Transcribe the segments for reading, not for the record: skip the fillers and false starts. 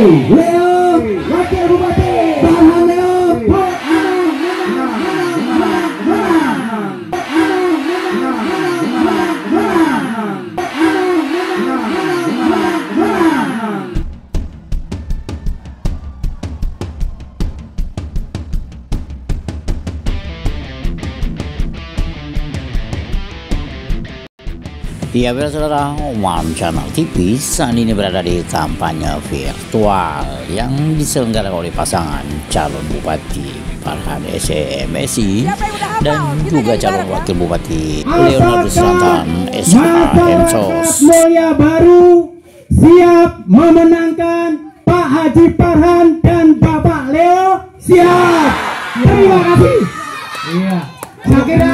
Leo Wakil Bupati Farhan Leo Ya, saudara, One Channel TV saat ini berada di kampanye virtual yang diselenggarakan oleh pasangan calon Bupati Farhan SMSI dan juga calon Wakil Bupati Leonardo Selatan SHMSOS. Mulya Baru siap memenangkan Pak Haji Farhan dan Bapak Leo. Siap. Terima kasih. Iya. Saya kira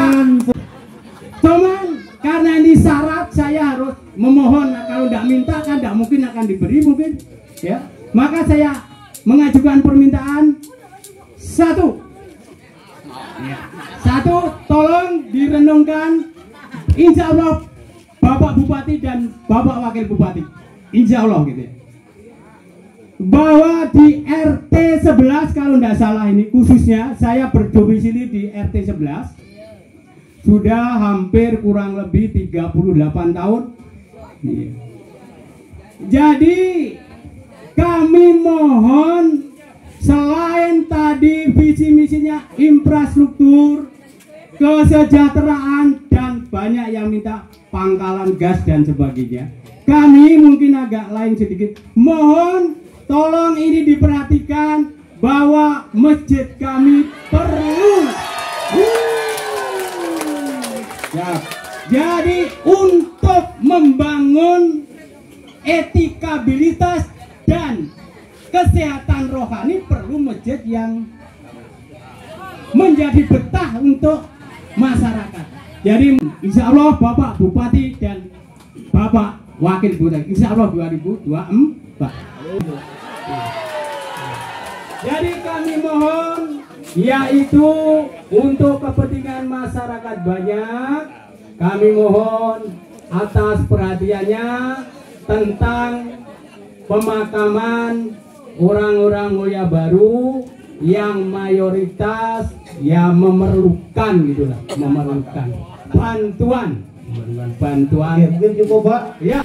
cuman karena ini syarat, saya harus memohon. Kalau tidak minta kan tidak mungkin akan diberi mungkin, ya. Maka saya mengajukan permintaan satu, tolong direnungkan, insya Allah Bapak Bupati dan Bapak Wakil Bupati, insya Allah gitu ya, bahwa di RT 11 kalau tidak salah ini khususnya saya berdomisili di RT 11. Sudah hampir kurang lebih 38 tahun. Jadi kami mohon, selain tadi visi misinya infrastruktur, kesejahteraan, dan banyak yang minta pangkalan gas dan sebagainya, kami mungkin agak lain sedikit. Mohon tolong ini diperhatikan bahwa masjid kami perlu. Ya. Jadi untuk membangun etikabilitas dan kesehatan rohani perlu masjid yang menjadi betah untuk masyarakat. Jadi insya Allah Bapak Bupati dan Bapak Wakil Bupati insya Allah 2024. Jadi kami mohon, yaitu untuk kepentingan masyarakat banyak, kami mohon atas perhatiannya tentang pemakaman orang-orang Mulya Baru yang mayoritas yang memerlukan gitulah, memerlukan bantuan. Ya.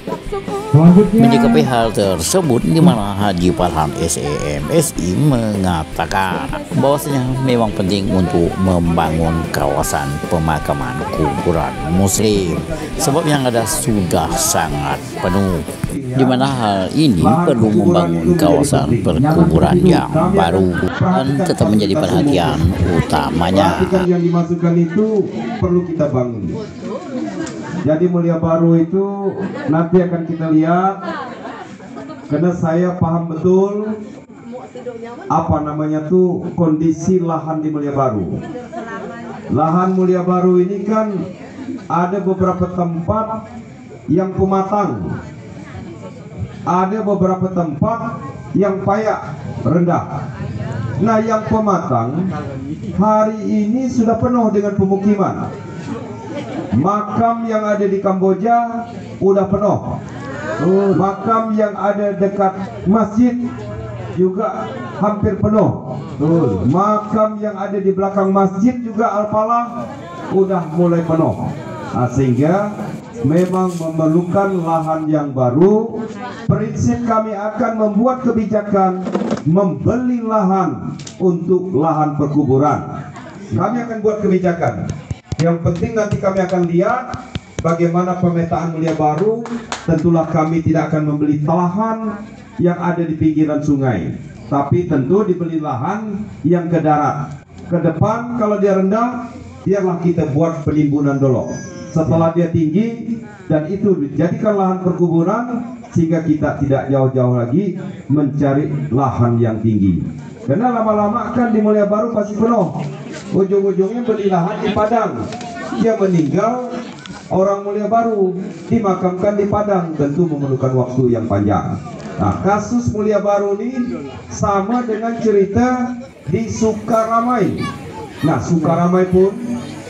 Menyikapi hal tersebut, di mana Haji Farhan SMSI mengatakan bahwasanya memang penting untuk membangun kawasan pemakaman kuburan Muslim, sebab yang ada sudah sangat penuh, di mana hal ini perlu membangun kawasan perkuburan yang baru dan tetap menjadi perhatian utamanya. Yang dimasukkan itu perlu kita bangun. Jadi Mulya Baru itu nanti akan kita lihat, karena saya paham betul apa namanya tuh kondisi lahan di Mulya Baru. Lahan Mulya Baru ini kan ada beberapa tempat yang pematang, ada beberapa tempat yang payak rendah. Nah, yang pematang hari ini sudah penuh dengan pemukiman. Makam yang ada di Kamboja udah penuh. Makam yang ada dekat masjid juga hampir penuh. Makam yang ada di belakang masjid juga Al-Falah udah mulai penuh. Nah, sehingga memang memerlukan lahan yang baru. Prinsip kami akan membuat kebijakan membeli lahan untuk lahan perkuburan. Kami akan buat kebijakan. Yang penting nanti kami akan lihat bagaimana pemetaan Mulya Baru. Tentulah kami tidak akan membeli lahan yang ada di pinggiran sungai, tapi tentu dibeli lahan yang ke darat. Ke depan kalau dia rendah, biarlah kita buat penimbunan dulu. Setelah dia tinggi, dan itu dijadikan lahan perkuburan, sehingga kita tidak jauh-jauh lagi mencari lahan yang tinggi. Karena lama-lama kan di Mulya Baru pasti penuh. Ujung-ujungnya beli lahan di Padang. Dia meninggal, orang Mulya Baru dimakamkan di Padang, tentu memerlukan waktu yang panjang. Nah, kasus Mulya Baru ini sama dengan cerita di Sukaramai. Nah, Sukaramai pun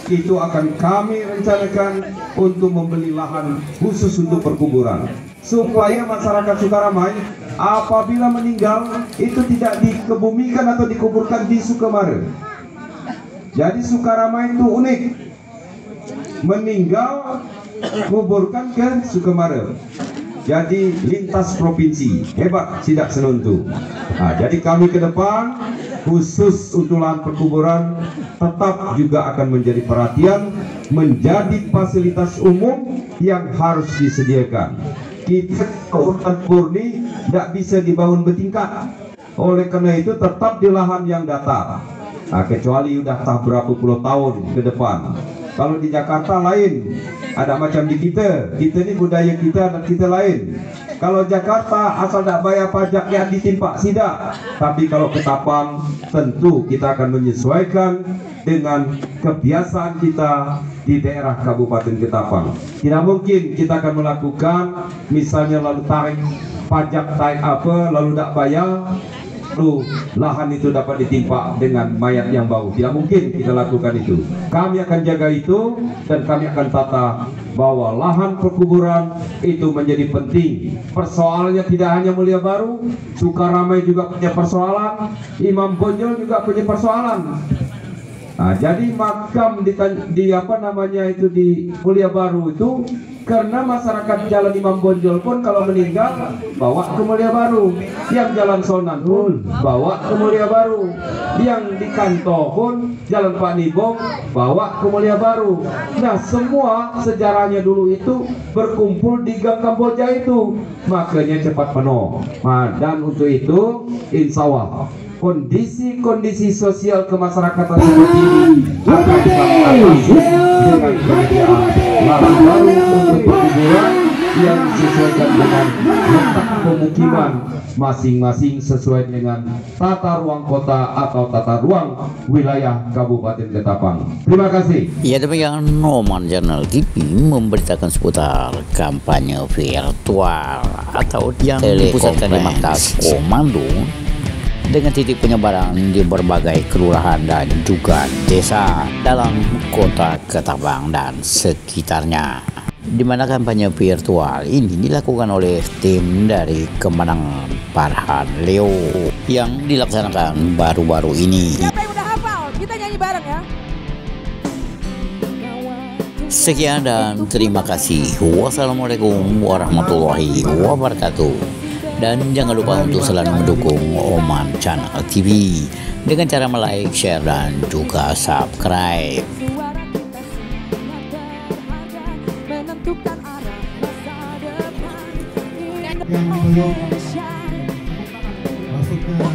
itu akan kami rencanakan untuk membeli lahan khusus untuk perkuburan, supaya masyarakat Sukaramai apabila meninggal itu tidak dikebumikan atau dikuburkan di Sukamara. Jadi Sukarama itu unik, meninggal kuburkan ke Sukamara. Jadi lintas provinsi, hebat Sidak Senuntu. Nah, jadi kami ke depan khusus untuk lahan perkuburan tetap juga akan menjadi perhatian, menjadi fasilitas umum yang harus disediakan. Kita urutan murni tidak bisa dibangun bertingkat, oleh karena itu tetap di lahan yang datar. Nah, kecuali udah tak berapa puluh tahun ke depan. Kalau di Jakarta lain, ada macam di kita ini budaya kita dan kita lain. Kalau Jakarta asal tak bayar pajak yang ditimpa sidak. Tapi kalau Ketapang tentu kita akan menyesuaikan dengan kebiasaan kita di daerah Kabupaten Ketapang. Tidak mungkin kita akan melakukan misalnya lalu tarik pajak tarik apa lalu tak bayar, lalu lahan itu dapat ditimpa dengan mayat yang bau. Tidak mungkin kita lakukan itu. Kami akan jaga itu dan kami akan tata bahwa lahan perkuburan itu menjadi penting. Persoalannya tidak hanya Mulia Baru, Sukaramai juga punya persoalan, Imam Bonjol juga punya persoalan. Nah, jadi makam di apa namanya itu di Mulia Baru itu karena masyarakat Jalan Imam Bonjol pun kalau meninggal bawa ke Mulia Baru, yang Jalan Sonan pun bawa ke Mulia Baru, yang di Kanto pun Jalan Pak Nibong bawa ke Mulia Baru. Nah, semua sejarahnya dulu itu berkumpul di Gang Kamboja itu, makanya cepat penuh. Nah, dan untuk itu insya Allah kondisi sosial kemasyarakatan seperti ini akan teratasi dengan penyediaan lahan baru untuk perkuburan yang disesuaikan dengan letak pemukiman masing-masing sesuai dengan tata ruang kota atau tata ruang wilayah Kabupaten Ketapang. Terima kasih. Ya, demikian Noman Channel TV memberitakan seputar kampanye virtual atau yang dipusatkan di markas komando dengan titik penyebaran di berbagai kelurahan dan juga desa dalam kota Ketapang dan sekitarnya, di mana kampanye virtual ini dilakukan oleh tim dari Kemenangan Farhan Leo yang dilaksanakan baru-baru ini. Siapa yang udah hafal? Kita nyanyi bareng ya. Sekian dan terima kasih. Wassalamualaikum warahmatullahi wabarakatuh. Dan jangan lupa untuk selalu mendukung Oman Channel TV dengan cara like, share, dan juga subscribe. Yang belum masuk ke